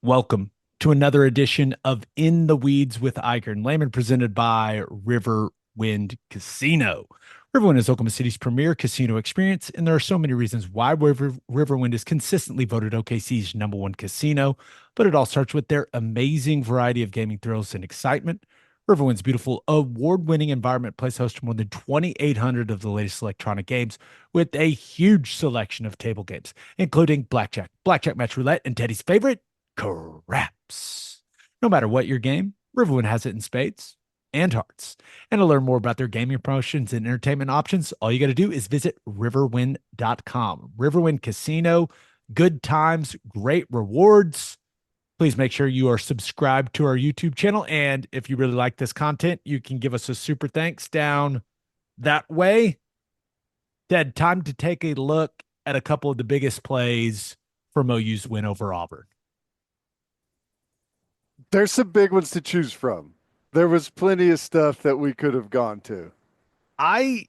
Welcome to another edition of In the Weeds with Ikard and Lehman, presented by Riverwind Casino. Riverwind is Oklahoma City's premier casino experience, and there are so many reasons why Riverwind is consistently voted OKC's #1 casino. But it all starts with their amazing variety of gaming thrills and excitement. Riverwind's beautiful, award-winning environment plays host to more than 2,800 of the latest electronic games, with a huge selection of table games, including blackjack match roulette, and Teddy's favorite, craps. No matter what your game, Riverwind has it in spades and hearts. And to learn more about their gaming promotions and entertainment options, all you got to do is visit riverwind.com. Riverwind Casino, good times, great rewards. Please make sure you are subscribed to our YouTube channel. And if you really like this content, you can give us a super thanks down that way. Ted, time to take a look at a couple of the biggest plays from OU's win over Auburn. There's some big ones to choose from. There was plenty of stuff that we could have gone to. I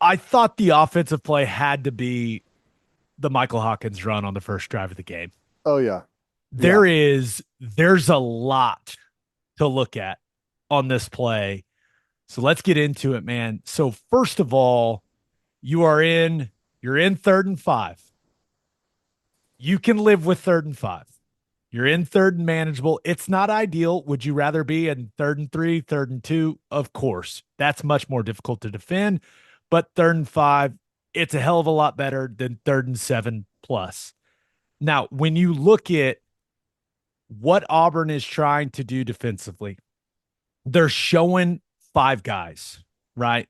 I thought the offensive play had to be the Michael Hawkins run on the first drive of the game. Oh yeah. Yeah. There's a lot to look at on this play. So let's get into it, man. So first of all, you're in 3rd and 5. You can live with 3rd and 5. You're in 3rd and manageable. It's not ideal. Would you rather be in 3rd and 3, 3rd and 2? Of course. That's much more difficult to defend. But 3rd and 5, it's a hell of a lot better than 3rd and 7 plus. Now, when you look at what Auburn is trying to do defensively, they're showing 5 guys, right?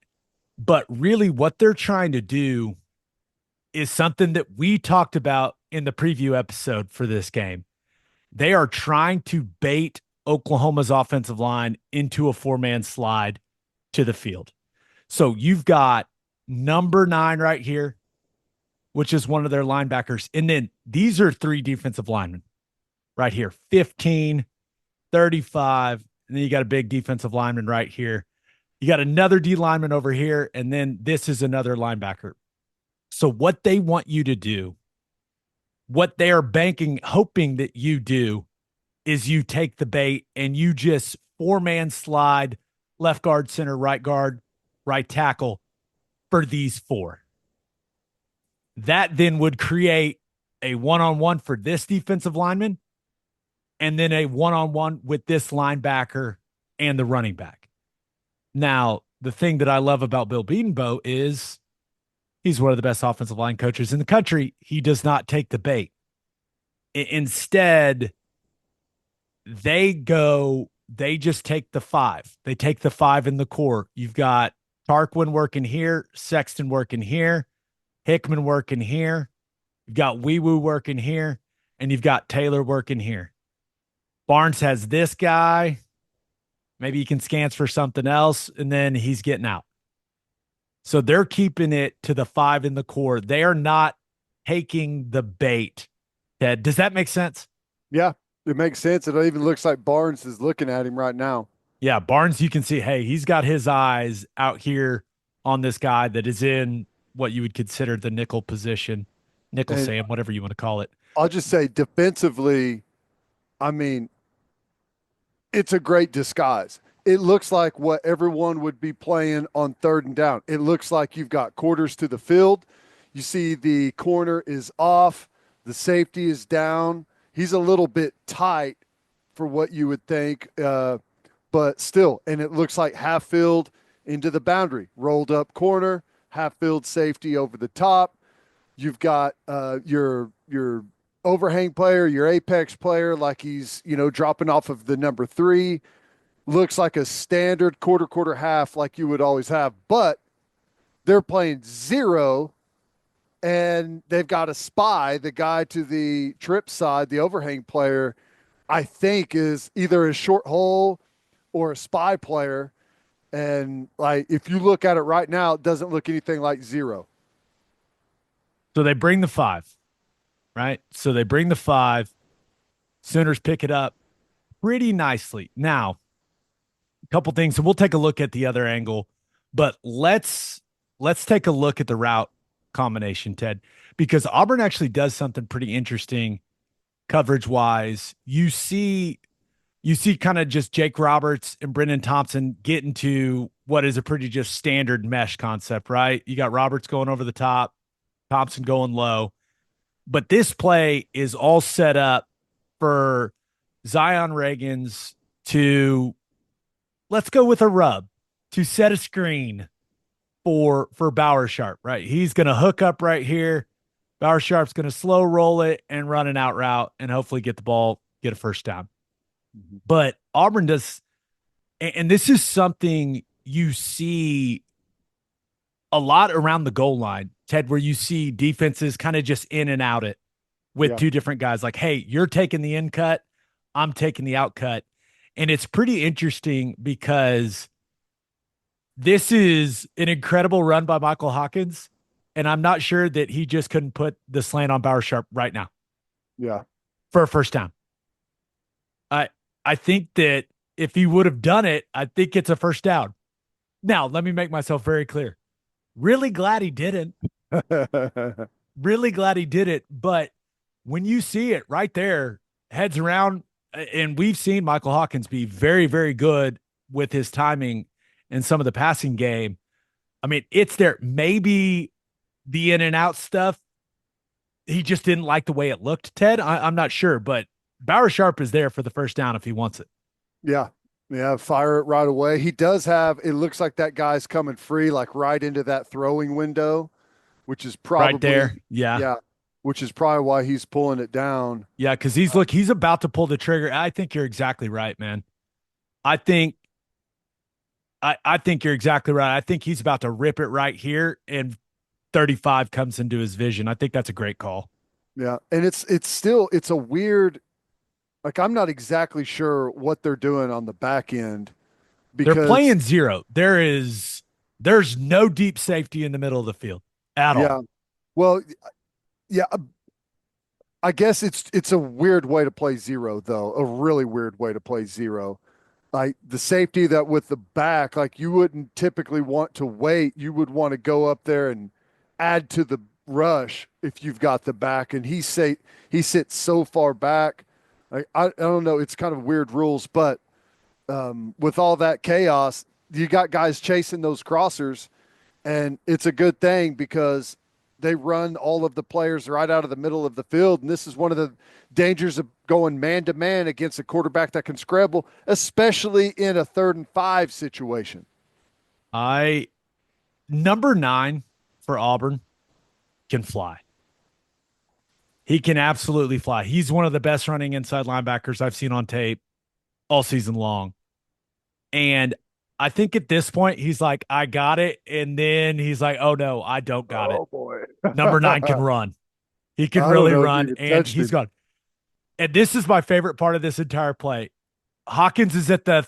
But really, what they're trying to do is something that we talked about in the preview episode for this game. They are trying to bait Oklahoma's offensive line into a 4-man slide to the field. So you've got number 9 right here, which is one of their linebackers. And then these are 3 defensive linemen right here, 15, 35. And then you got a big defensive lineman right here. You got another D lineman over here. And then this is another linebacker. So what they want you to do, what they are hoping that you do, is you take the bait and you just 4-man slide left guard, center, right tackle for these 4. That then would create a one-on-one for this defensive lineman and then a one-on-one with this linebacker and the running back. Now, the thing that I love about Bill Bedenbaugh is he's one of the best offensive line coaches in the country. He does not take the bait. Instead, they just take the 5. They take the 5 in the core. You've got Tarquin working here, Sexton working here, Hickman working here. You've got Wee Woo working here, and you've got Taylor working here. Barnes has this guy. Maybe he can scans for something else, and then he's getting out. So they're keeping it to the 5 in the core. They are not taking the bait. Ted, does that make sense? Yeah. It makes sense. It even looks like Barnes is looking at him right now. Yeah, Barnes, you can see, hey, he's got his eyes out here on this guy that is in what you would consider the nickel position, nickel And Sam, whatever you want to call it. I'll just say defensively, I mean, it's a great disguise. It looks like what everyone would be playing on 3rd and down. It looks like you've got quarters to the field. You see the corner is off, the safety is down. He's a little bit tight for what you would think, but still. And it looks like half field into the boundary, rolled up corner, half field safety over the top. You've got your overhang player, your apex player, like he's dropping off of the number 3. Looks like a standard quarter half, like you would always have, but they're playing 0. And they've got a spy, the guy to the trip side, the overhang player, I think is either a short hole or a spy player. And like, if you look at it right now, it doesn't look anything like 0. So they bring the 5, right? So they bring the 5. Sooners pick it up pretty nicely. Now, a couple things, and we'll take a look at the other angle, but let's take a look at the route combination, Ted, because Auburn actually does something pretty interesting coverage wise. You see kind of just Jake Roberts and Brendan Thompson get into what is a pretty just standard mesh concept, right? You got Roberts going over the top, Thompson going low. But this play is all set up for Zion Reagans to, let's go with a rub, to set a screen for Bauer Sharp, right? He's going to hook up right here. Bauer Sharp's going to slow roll it and run an out route and hopefully get the ball, get a first down. Mhm. But Auburn does, and this is something you see a lot around the goal line, Ted, where you see defenses kind of just in and out it with Yeah. two different guys. Like, hey, you're taking the in cut, I'm taking the out cut. And it's pretty interesting because this is an incredible run by Michael Hawkins. And I'm not sure that he just couldn't put the slant on Bauer Sharp right now Yeah. for a first down. I I think that if he would have done it, I think it's a first down. Now, let me make myself very clear. Really glad he didn't. Really glad he did it. But when you see it right there, heads around, and we've seen Michael Hawkins be very, very good with his timing in some of the passing game. I mean, it's there. Maybe the in and out stuff, he just didn't like the way it looked, Ted. I'm not sure, but Bauer Sharp is there for the first down if he wants it. Yeah. Yeah. Fire it right away. He does have, it looks like that guy's coming free, like right into that throwing window, which is Right probably, there. Yeah. yeah, which is probably why he's pulling it down. Yeah. Cause he's about to pull the trigger. I think you're exactly right, man. I think, I think you're exactly right. I think he's about to rip it right here, and 35 comes into his vision. I think that's a great call. Yeah. And it's still, it's a weird, like, I'm not exactly sure what they're doing on the back end They're because, playing zero. There's no deep safety in the middle of the field at all. yeah, well, yeah, I guess it's a weird way to play zero, though, a really weird way to play zero. Like the safety that with the back, like you wouldn't typically want to wait. You would want to go up there and add to the rush if you've got the back. And he sits so far back. Like I don't know. It's kind of weird rules, but with all that chaos, you got guys chasing those crossers, and it's a good thing because they run all of the players right out of the middle of the field. And this is one of the dangers of going man to man against a quarterback that can scramble, especially in a 3rd and 5 situation. I Number 9 for Auburn can fly. He can absolutely fly. He's one of the best running inside linebackers I've seen on tape all season long. And I think at this point, he's like, I got it. And then he's like, oh no, I don't got it. Oh boy. Number 9 can run. He can I don't really know if he run, even and touched he's him. gone. And this is my favorite part of this entire play. Hawkins is at the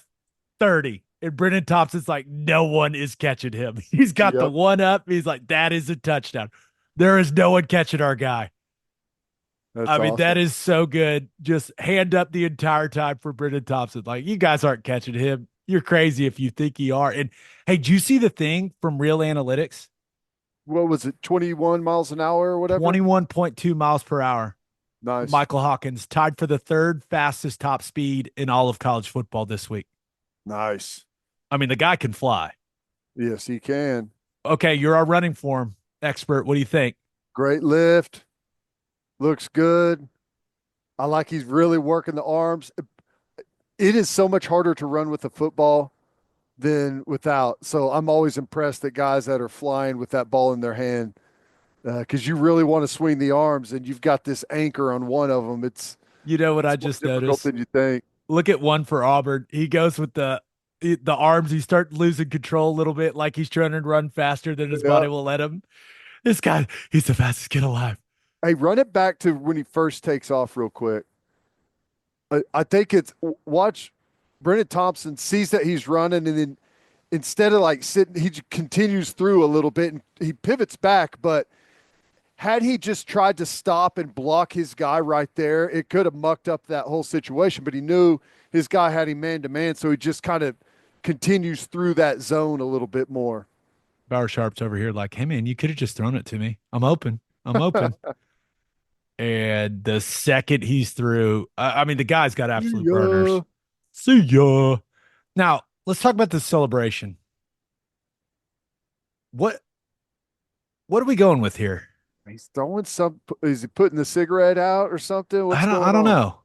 30, and Brennan Thompson's like, no one is catching him. He's got the Yep. one up. He's like, that is a touchdown. There is no one catching our guy. That's I mean, that awesome. is so good. Just hand up the entire time for Brendan Thompson. Like, you guys aren't catching him. You're crazy if you think you are. And hey, do you see the thing from Real Analytics? What was it? 21 miles an hour or whatever? 21.2 miles per hour. Nice. Michael Hawkins tied for the third fastest top speed in all of college football this week. Nice. I mean, the guy can fly. Yes, he can. Okay, you're our running form expert. What do you think? Great lift. Looks good. I like he's really working the arms. It is so much harder to run with a football than without. So I'm always impressed at guys that are flying with that ball in their hand because you really want to swing the arms and you've got this anchor on one of them. You know what I It's more just difficult noticed? than you think. Look at one for Auburn. He goes with the arms. He starts losing control a little bit, like he's trying to run faster than his Yeah. body will let him. This guy, he's the fastest kid alive. Hey, run it back to when he first takes off real quick. I think it's watch Brennan Thompson sees that he's running and then instead of like sitting, he continues through a little bit and he pivots back. But had he just tried to stop and block his guy right there, it could have mucked up that whole situation. But he knew his guy had him man to man, so he just kind of continues through that zone a little bit more. Bauer Sharp's over here, like, hey man, you could have just thrown it to me. I'm open. I'm open. And the second he's through, I mean, the guy's got absolute burners. Yeah. See ya. Now, let's talk about this celebration. What what are we going with here? He's throwing some. Is he putting the cigarette out or something? What's I going don't on?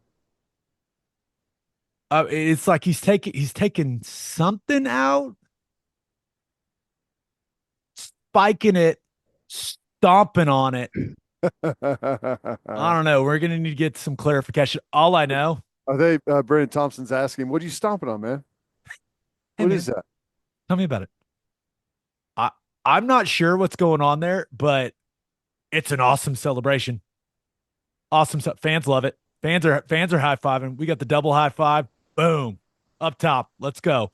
know. It's like he's taking something out, spiking it, stomping on it. I don't know. We're gonna need to get some clarification. All I know, Are they? Brendan Thompson's asking, "What are you stomping on, man? hey What is man, that?" tell me about it. I I'm not sure what's going on there, but it's an awesome celebration. Awesome stuff. Fans love it. Fans are high fiving. We got the double high five. Boom. Up top. Let's go.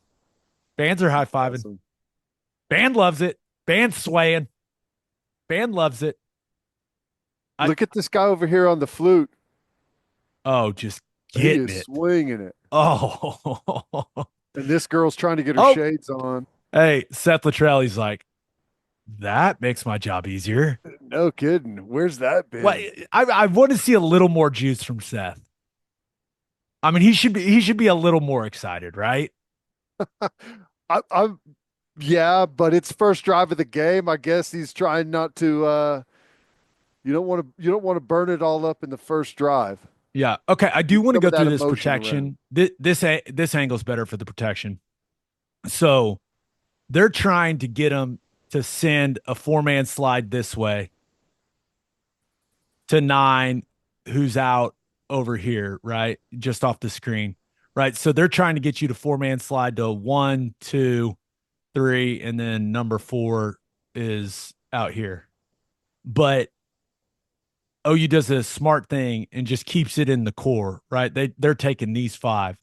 Fans are high fiving. Awesome. Band loves it. Band swaying. Band loves it. I Look at this guy over here on the flute. oh, just He getting is it. swinging it, Oh. and this girl's trying to get her Oh, shades on. hey, Seth Luttrell's like, that makes my job easier. No kidding. Where's that Well, been? I want to see a little more juice from Seth. I mean, he should be a little more excited, right? I'm yeah, but it's first drive of the game. I guess he's trying not to. You don't want to burn it all up in the first drive. Yeah. Okay. I do Get want to some go of that through this emotion around. protection. This angle's better for the protection. So they're trying to get him to send a 4-man slide this way to 9, who's out over here, right? Just off the screen, right? So they're trying to get you to 4-man slide to 1, 2, 3, and then number 4 is out here. But OU does a smart thing and just keeps it in the core, right? They're taking these 5,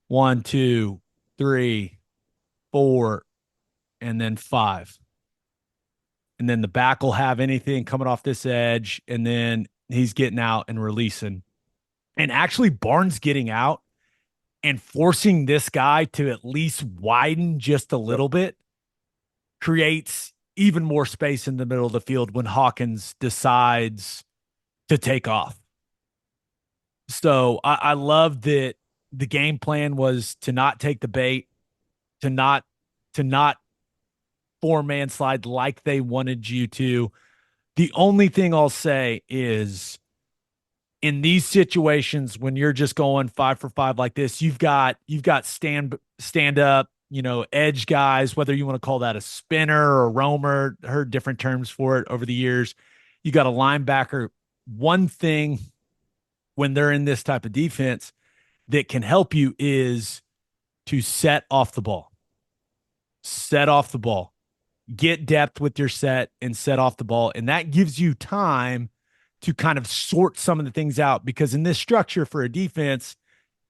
1, 2, 3, 4, and then 5. And then the back will have anything coming off this edge, and then he's getting out and releasing. And actually, Barnes getting out and forcing this guy to at least widen just a Yep. little bit creates even more space in the middle of the field when Hawkins decides to take off. So I love that the game plan was to not take the bait, to not 4-man slide like they wanted you to. The only thing I'll say is in these situations when you're just going 5 for 5 like this, you've got stand up, edge guys, whether you want to call that a spinner or a roamer, heard different terms for it over the years. You got a linebacker. One thing when they're in this type of defense that can help you is to set off the ball. Set off the ball. Get depth with your set and set off the ball. And that gives you time to kind of sort some of the things out because in this structure for a defense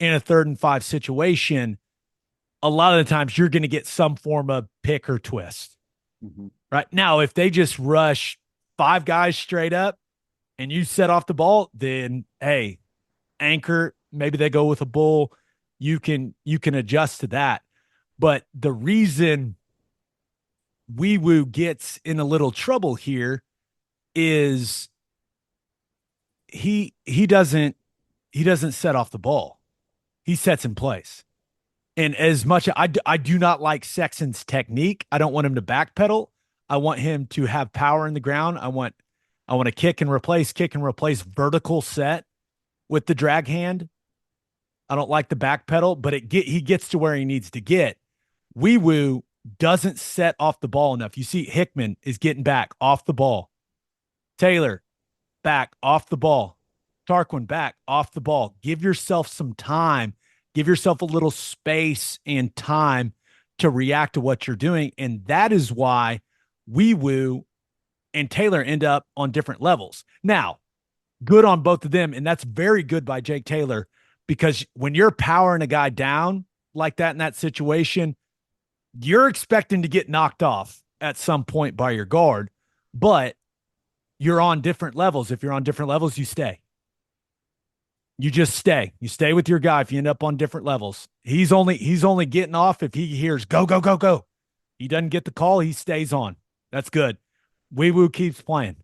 in a 3rd and 5 situation, a lot of the times you're going to get some form of pick or twist. Mm-hmm. Right now, if they just rush 5 guys straight up and you set off the ball, then hey, anchor, maybe they go with a bull. You can adjust to that. But the reason Wee Woo gets in a little trouble here is he doesn't set off the ball. He sets in place. And as much I do not like Sexton's technique. I don't want him to backpedal. I want him to have power in the ground. I want to kick and replace vertical set with the drag hand. I don't like the backpedal, but he gets to where he needs to get. Wee Woo doesn't set off the ball enough. You see Hickman is getting back off the ball. Taylor back off the ball. Tarquin back off the ball. Give yourself some time. Give yourself a little space and time to react to what you're doing. And that is why Wee Woo and Taylor end up on different levels. Now, good on both of them. And that's very good by Jake Taylor because when you're powering a guy down like that in that situation, you're expecting to get knocked off at some point by your guard, but you're on different levels. If you're on different levels, you stay. You just stay. You stay with your guy if you end up on different levels. He's only getting off if he hears go, go, go, go. He doesn't get the call, he stays on. That's good. Wee Woo keeps playing.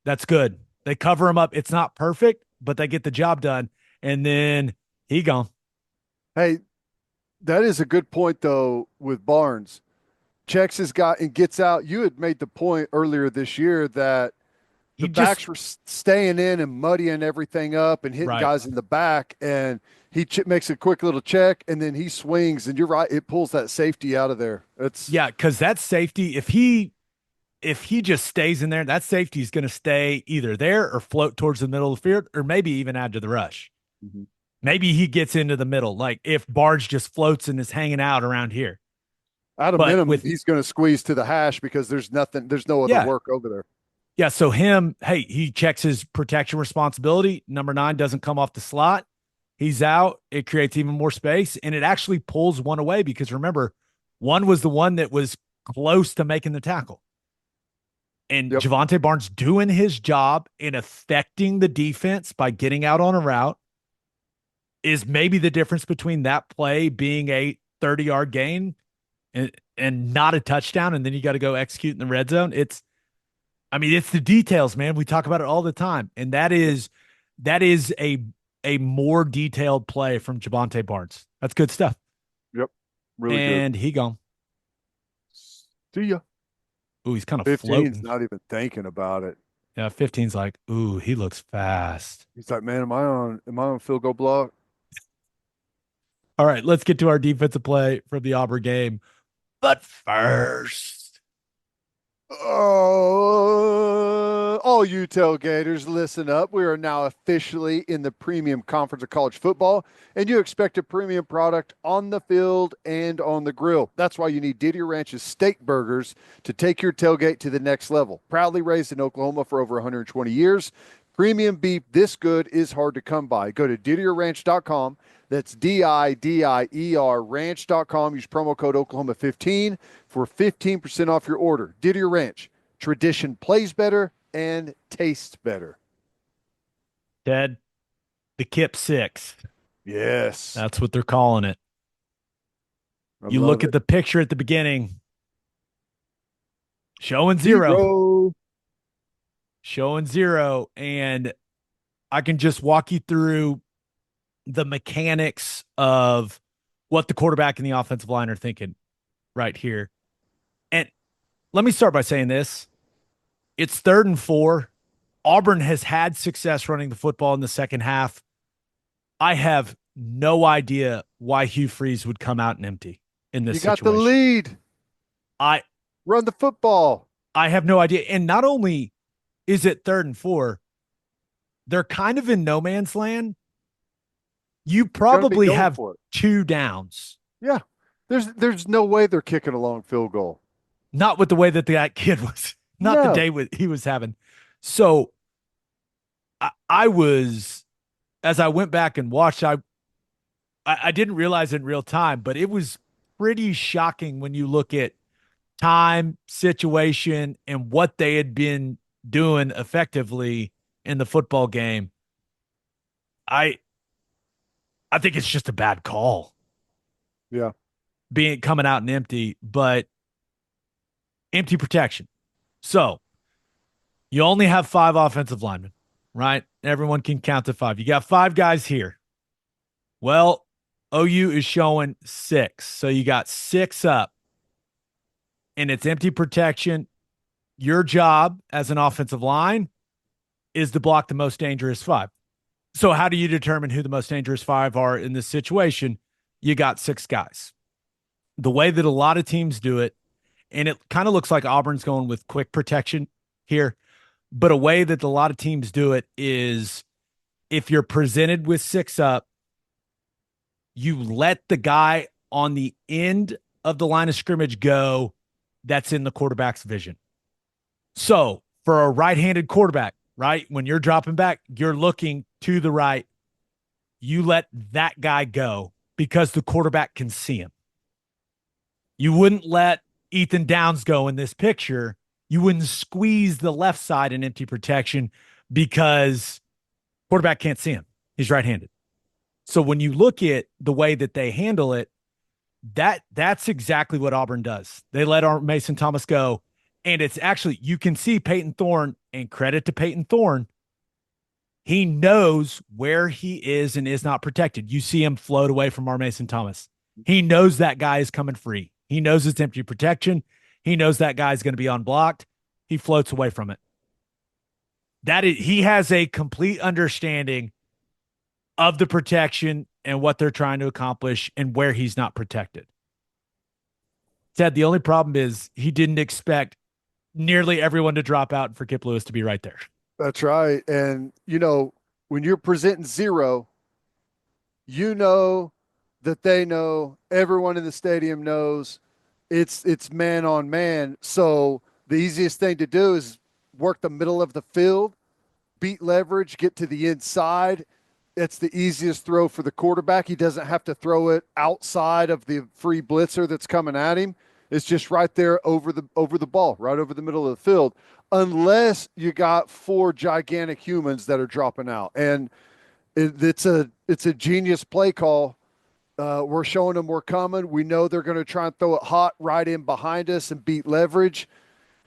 That's good. They cover him up. It's not perfect, but they get the job done. And then he gone. Hey, that is a good point though with Barnes. Checks his guy and gets out. You had made the point earlier this year that the He just backs were staying in and muddying everything up and hitting right. guys in the back. And he makes a quick little check and then he swings. And you're right, it pulls that safety out of there. It's Yeah, because that safety, if he just stays in there, that safety is going to stay either there or float towards the middle of the field, or maybe even add to the rush. Mhm. Maybe he gets into the middle, like if Barge just floats and is hanging out around here. At a But minimum, with he's going to squeeze to the hash because there's no other yeah, work over there. yeah. So him, hey, he checks his protection responsibility. Number 9 doesn't come off the slot. He's out. It creates even more space, and it actually pulls one away because remember, one was the one that was close to making the tackle. And Yep. Javante Barnes doing his job in affecting the defense by getting out on a route is maybe the difference between that play being a 30-yard gain and not a touchdown. And then you got to go execute in the red zone. I mean, it's the details, man. We talk about it all the time. And that is a more detailed play from Javante Barnes. That's good stuff. Yep. Really good. And he gone. See ya. Ooh, he's kind of 15's floating. not even thinking about it. Yeah, 15's like, ooh, he looks fast. He's like, man, am I on field goal block? All right, let's get to our defensive play from the Auburn game. But first, Oh, all you tailgaters, listen up. We are now officially in the premium conference of college football, and you expect a premium product on the field and on the grill. That's why you need Didier Ranch's steak burgers to take your tailgate to the next level. Proudly raised in Oklahoma for over 120 years, premium beef this good is hard to come by. Go to DidierRanch.com. That's DIDIER ranch.com. Use promo code Oklahoma15 for 15% off your order. Didier Ranch. Tradition plays better and tastes better. Ted, the Kip Six. Yes. That's what they're calling it. I You love look at it. the picture at the beginning, showing zero, Zero. showing zero. And I can just walk you through the mechanics of what the quarterback and the offensive line are thinking right here. And let me start by saying this. It's 3rd and 4. Auburn has had success running the football in the second half. I have no idea why Hugh Freeze would come out and empty in this You got the situation. lead. I Run the football. I have no idea. And not only is it 3rd and 4, they're kind of in no man's land. You Got to be probably going have for it. 2 downs. Yeah. There's no way they're kicking a long field goal. Not with the way that that kid was, not the No. day he was having. So I was, as I went back and watched, I didn't realize it in real time, but it was pretty shocking when you look at time, situation, and what they had been doing effectively in the football game. I I think it's just a bad call Yeah. being coming out and empty, but empty protection. So you only have 5 offensive linemen, right? Everyone can count to 5. You got 5 guys here. Well, OU is showing 6. So you got 6 up, and it's empty protection. Your job as an offensive line is to block the most dangerous 5. So how do you determine who the most dangerous 5 are in this situation? You got 6 guys. The way that a lot of teams do it, and it kind of looks like Auburn's going with quick protection here, but a way that a lot of teams do it is if you're presented with 6 up, you let the guy on the end of the line of scrimmage go that's in the quarterback's vision. So for a right-handed quarterback, right, when you're dropping back, you're looking to the right. You let that guy go because the quarterback can see him. You wouldn't let Ethan Downs go in this picture. You wouldn't squeeze the left side in empty protection because quarterback can't see him. He's right-handed. So when you look at the way that they handle it, that's exactly what Auburn does. They let our Mason Thomas go, and it's actually, you can see Payton Thorne, and credit to Payton Thorne, He knows where he is and is not protected. You see him float away from our Mason Thomas. He knows that guy is coming free. He knows it's empty protection. He knows that guy's going to be unblocked. He floats away from it. That is, he has a complete understanding of the protection and what they're trying to accomplish and where he's not protected. Said the only problem is he didn't expect nearly everyone to drop out and for Kip Lewis to be right there. That's right. And, when you're presenting zero, you know that they know, everyone in the stadium knows it's man on man. So the easiest thing to do is work the middle of the field, beat leverage, get to the inside. It's the easiest throw for the quarterback. He doesn't have to throw it outside of the free blitzer that's coming at him. It's just right there over the ball, right over the middle of the field, unless you got four gigantic humans that are dropping out. And it's a genius play call. We're showing them we're coming. We know they're going to try and throw it hot right in behind us and beat leverage.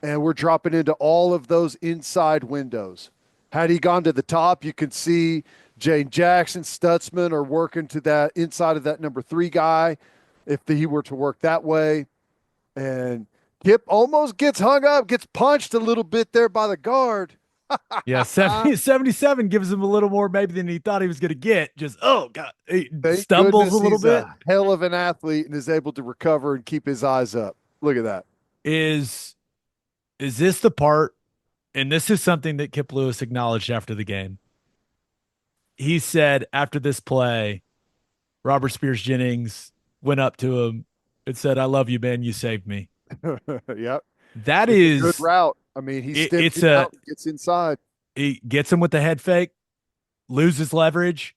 And we're dropping into all of those inside windows. Had he gone to the top, you can see Jane Jackson, Stutzman are working to that inside of that number 3 guy if he were to work that way. And Kip almost gets hung up, gets punched a little bit there by the guard. Yeah, 77 gives him a little more maybe than he thought he was going to get. Just, oh, God, he Thank stumbles a little he's bit. A hell of an athlete and is able to recover and keep his eyes up. Look at that. Is this the part, and this is something that Kip Lewis acknowledged after the game. He said after this play, Robert Spears Jennings went up to him and said, "I love you, man. You saved me." Yep. That It's is a good route. I mean, he steps it's out, gets inside. he gets him with the head fake, loses leverage.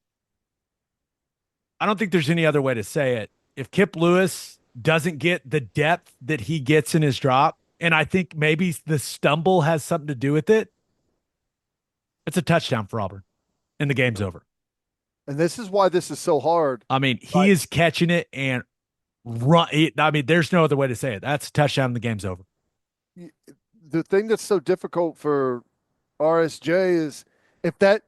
I don't think there's any other way to say it. If Kip Lewis doesn't get the depth that he gets in his drop, and I think maybe the stumble has something to do with it, it's a touchdown for Auburn, and the game's over. And this is why this is so hard. I mean, he is catching it and run. I mean, there's no other way to say it. That's a touchdown, and the game's over. The thing that's so difficult for RSJ is if that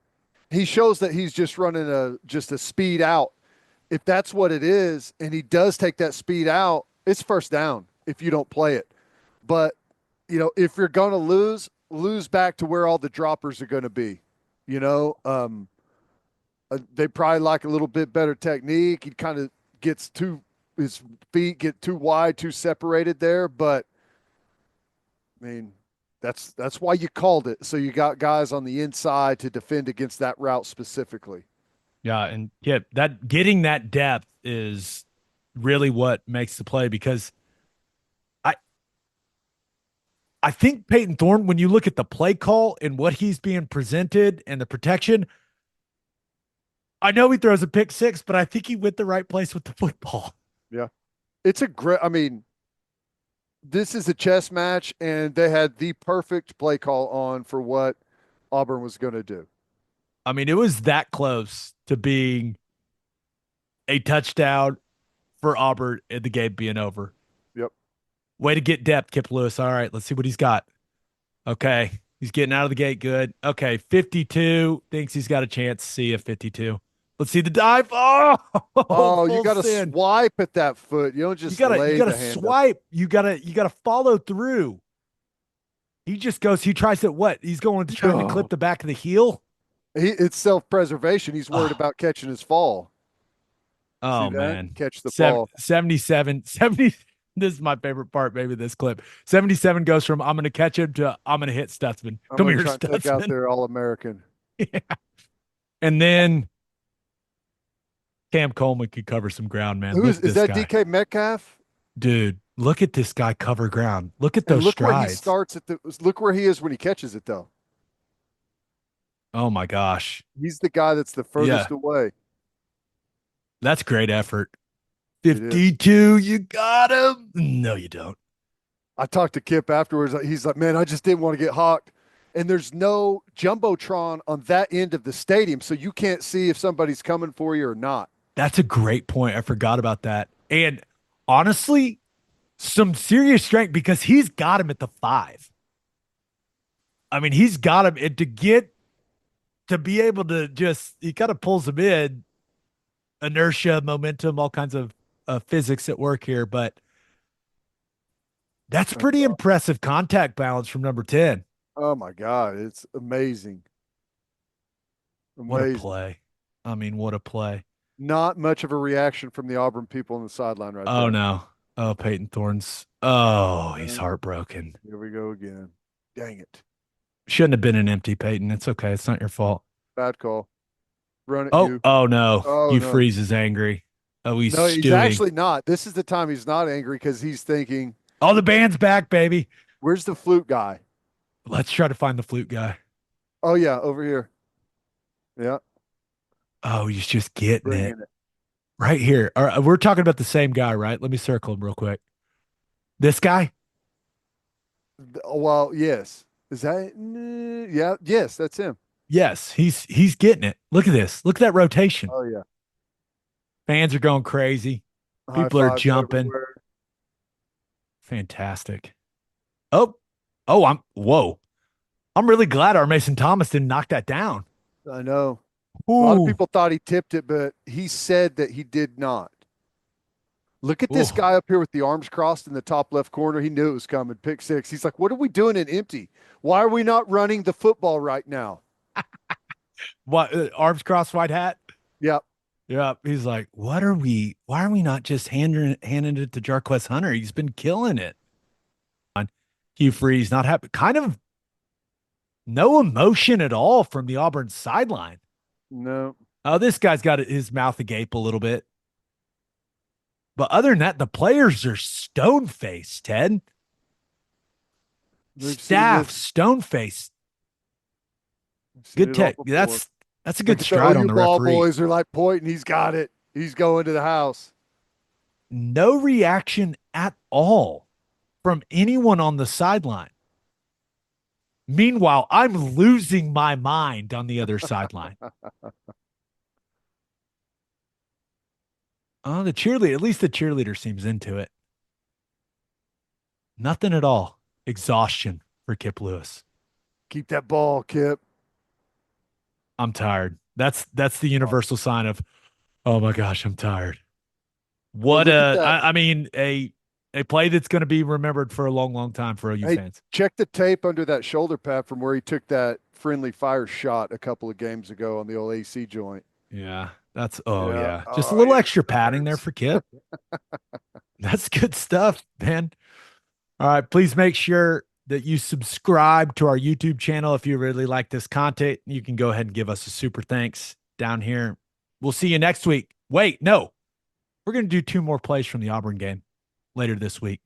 he shows that he's just running just a speed out. If that's what it is, and he does take that speed out, it's first down if you don't play it. But if you're gonna lose back to where all the droppers are gonna be. They probably like a little bit better technique. He kind of his feet get too wide, too separated there. But I mean, that's why you called it. So you got guys on the inside to defend against that route specifically. Yeah, and that getting that depth is really what makes the play because I think Payton Thorne, when you look at the play call and what he's being presented and the protection, I know he throws a pick six, but I think he went the right place with the football. Yeah. It's a great, I mean, this is a chess match, and they had the perfect play call on for what Auburn was going to do. I mean, it was that close to being a touchdown for Auburn and the game being over. Yep. Way to get depth, Kip Lewis. All right, let's see what he's got. Okay, he's getting out of the gate good. Okay, 52, thinks he's got a chance. See you, 52. Let's see the dive. Oh, you got to swipe at that foot. You don't just you gotta swipe. You gotta follow through. He just goes. He tries to what? He's going to try to clip the back of the heel. It's self-preservation. He's worried about catching his fall. Oh man, catch the ball. 77, 70. This is my favorite part. Maybe this clip. 77 goes from I'm going to catch him to I'm going to hit Stutzman. Come here, Stutzman. Take out their All-American. Yeah. And then Cam Coleman could cover some ground, man. Is that guy. DK Metcalf? Dude, look at this guy cover ground. Look at those strides. Where he starts look where he is when he catches it, though. Oh my gosh. He's the guy that's the furthest away. That's great effort. 52, you got him. No, you don't. I talked to Kip afterwards. He's like, man, I just didn't want to get hawked. And there's no Jumbotron on that end of the stadium, so you can't see if somebody's coming for you or not. That's a great point. I forgot about that. And honestly, some serious strength because he's got him at the 5. I mean, he's got him. And to get to be able to just, he kind of pulls them in, inertia, momentum, all kinds of physics at work here. But that's pretty impressive contact balance from number 10. Oh my God, it's amazing. What a Amazing. play. I mean, what a play. Not much of a reaction from the Auburn people on the sideline right Oh, there. no. Oh, Payton Thorne's. Oh, he's Uh, heartbroken. Here we go again. Dang it. Shouldn't have been an empty, Peyton. It's okay. It's not your fault. Bad call. Run at Oh, you. oh no. Oh You no. freeze is angry. Oh, he's No, he's stewing. actually not. This is the time he's not angry because he's thinking, Oh, the band's back, baby. where's the flute guy? Let's try to find the flute guy. Oh yeah, over here. Yeah, Oh, he's just getting it bringing it. right here. All right, we're talking about the same guy, right? Let me circle him real quick. This guy? Well, yes. Is that? Yeah, yes, that's him. Yes, he's getting it. Look at this. Look at that rotation. Oh yeah. Fans are going crazy. High People are fives jumping. everywhere. Fantastic. Oh, oh, whoa. I'm really glad our Mason Thomas didn't knock that down. I know. A lot of Ooh, people thought he tipped it, but he said that he did not. Look at ooh. this guy up here with the arms crossed in the top left corner. He knew it was coming. Pick six. He's like, what are we doing in empty? Why are we not running the football right now? What, arms crossed, white hat? Yep. Yep. He's like, why are we not just handing it to Jarquez Hunter? He's been killing it. Hugh Freeze not happy. Kind of no emotion at all from the Auburn sideline. No. Oh, this guy's got his mouth agape a little bit. But other than that, the players are stone faced, Ted. We've seen Staff, this. stone faced. We've seen Good it all tech. before. That's a Look good at the stride on OU the ball referee. boys are like pointing. He's got it. He's going to the house. No reaction at all from anyone on the sideline. Meanwhile, I'm losing my mind on the other sideline. Oh, the cheerleader, at least the cheerleader seems into it. Nothing at all. Exhaustion for Kip Lewis. Keep that ball, Kip. I'm tired. That's the universal sign of, oh my gosh, I'm tired. But What look at that. I mean, a play that's going to be remembered for a long, long time for OU Hey, fans. check the tape under that shoulder pad from where he took that friendly fire shot a couple of games ago on the old AC joint. Yeah, that's oh Yeah. yeah. Just a Oh, little yeah. extra That padding there hurts. for Kip. That's good stuff, man. All right, please make sure that you subscribe to our YouTube channel if you really like this content. You can go ahead and give us a super thanks down here. We'll see you next week. Wait, no. We're going to do two more plays from the Auburn game later this week.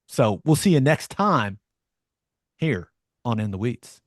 So we'll see you next time here on In the Weeds.